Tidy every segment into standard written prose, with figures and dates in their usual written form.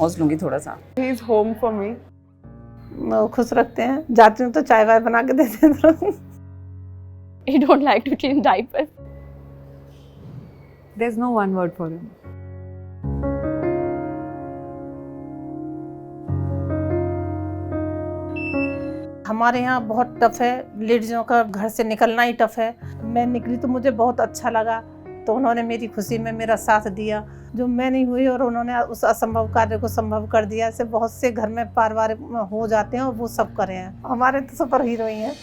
हौस लूँगी थोड़ा सा। He is home for me. वो खुश रखते हैं, जाती हूँ तो चाय वाय बना के देते हैं। He don't like to change diapers. There's no one word for him. हमारे यहाँ बहुत टफ है, लेडीज़ों का घर से निकलना ही टफ है। मैं निकली तो मुझे बहुत अच्छा लगा, तो उन्होंने मेरी खुशी में मेरा साथ दिया। जो मैं नहीं हुई और उन्होंने उस असंभव कार्य को संभव कर दिया। ऐसे बहुत से घर में पारिवार हो जाते हैं और वो सब करे हैं। हमारे तो सुपर हीरो ही हैं।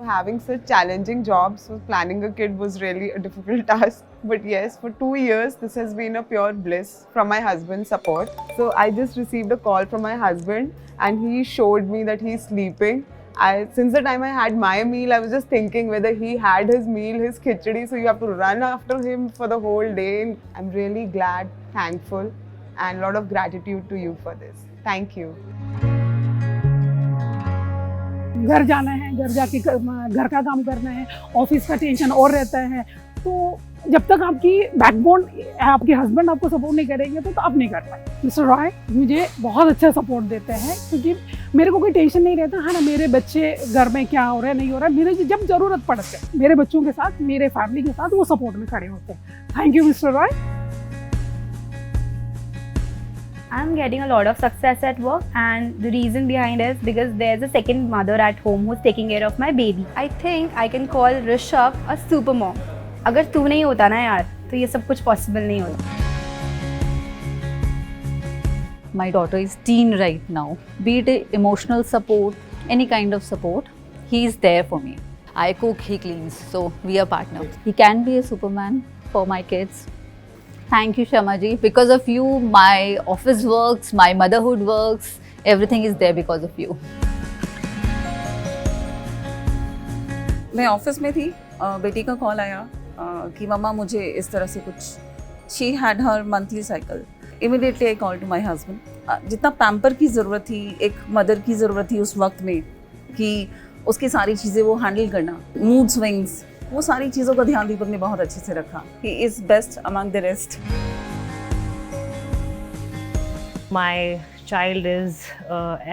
Having such challenging jobs, so planning a kid was really a difficult task. But yes, for 2 years, this has been a pure bliss from my husband's support. So I just received a call from my husband and he showed me that he's sleeping. Since the time I had my meal, I was just thinking whether he had his meal, his khichdi, so you have to run after him for the whole day. I'm really glad, thankful, and a lot of gratitude to you for this. Thank you. घर जाना है, घर जाके घर का काम करना है, ऑफिस का टेंशन और रहता है। तो जब तक आपकी बैकबोन आपके हस्बैंड आपको सपोर्ट नहीं करेंगे तो आप नहीं कर पाए। मिस्टर रॉय मुझे बहुत अच्छा सपोर्ट देते हैं, क्योंकि मेरे को कोई टेंशन नहीं रहता है ना, मेरे बच्चे घर में क्या हो रहा है नहीं हो रहा है। मेरे जब ज़रूरत पड़ती है मेरे बच्चों के साथ, मेरे फैमिली के साथ वो सपोर्ट में खड़े होते हैं। Thank you mister Roy. I'm getting a lot of success at work, and the reason behind is because there's a second mother at home who's taking care of my baby. I think I can call Rishabh a super mom. अगर तू नहीं होता ना यार तो ये सब कुछ पॉसिबल नहीं होता। My daughter is teen right now. Be it emotional support, any kind of support, he is there for me. I cook, he cleans, so we are partners. He can be a superman for my kids. Thank you, Shamaji. Because of you, my office works, my motherhood works. Everything is there because of you. मैं office में थी, बेटी का call आया कि मम्मा मुझे इस तरह से कुछ, she had her monthly cycle. Immediately I call to my husband. जितना पैम्पर की ज़रूरत थी, एक मदर की ज़रूरत थी उस वक्त में, कि उसकी सारी चीज़ें वो हैंडल करना, मूड स्विंग्स, वो सारी चीज़ों का ध्यान दीपक ने बहुत अच्छे से रखा। He is best among the rest. My child is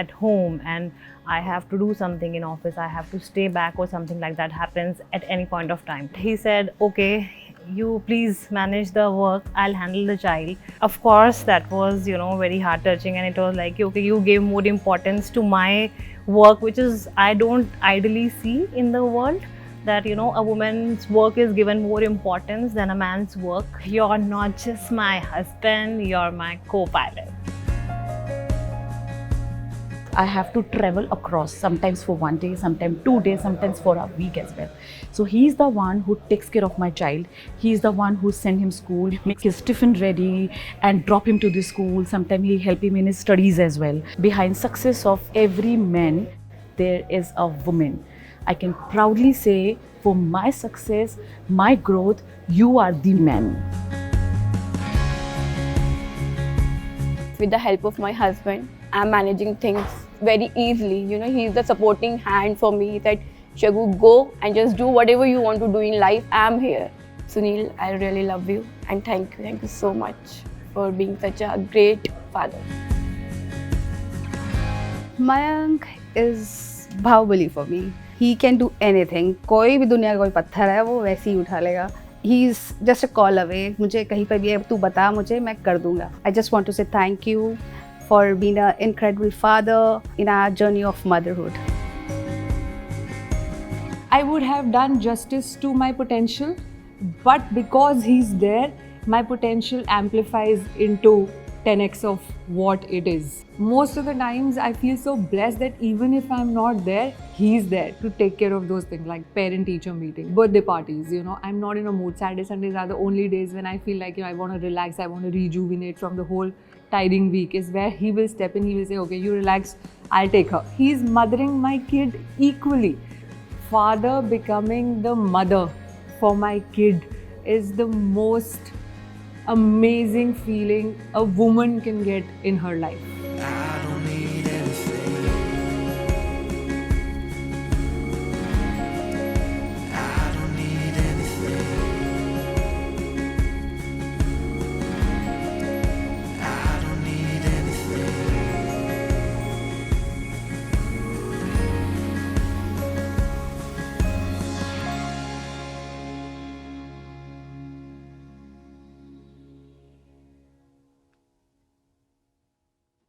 at home and I have to do something in office, I have to stay back or something like that happens at any point of time. He said, okay, you please manage the work, I'll handle the child. Of course, that was, very heart touching, and it was like, okay, you gave more importance to my work, which is I don't ideally see in the world. That a woman's work is given more importance than a man's work. You're not just my husband, you're my co-pilot. I have to travel across, sometimes for 1 day, sometimes 2 days, sometimes for a week as well. So he's the one who takes care of my child. He's the one who sends him school, make his tiffin ready and drop him to the school. Sometimes he help him in his studies as well. Behind success of every man, there is a woman. I can proudly say, for my success, my growth, you are the man. With the help of my husband, I'm managing things very easily. He's the supporting hand for me that Shagu, go and just do whatever you want to do in life. I'm here. Sunil, I really love you and thank you. Thank you so much for being such a great father. Mayank is Bahubali for me. He can do anything. कोई भी दुनिया का कोई पत्थर है वो वैसे ही उठा लेगा. He is just a call away. मुझे कहीं पर भी है तू बता मुझे, मैं कर दूंगा. I just want to say thank you for being an incredible father in our journey of motherhood. I would have done justice to my potential, but because he's there, my potential amplifies into 10x of what it is. Most of the times I feel so blessed that even if I'm not there, he's there to take care of those things like parent-teacher meeting, birthday parties, I'm not in a mood. Saturday, Sundays are the only days when I feel like, I want to relax, I want to rejuvenate from the whole tiring week, is where he will step in, he will say, okay, you relax, I'll take her. He's mothering my kid equally. Father becoming the mother for my kid is the most amazing feeling a woman can get in her life.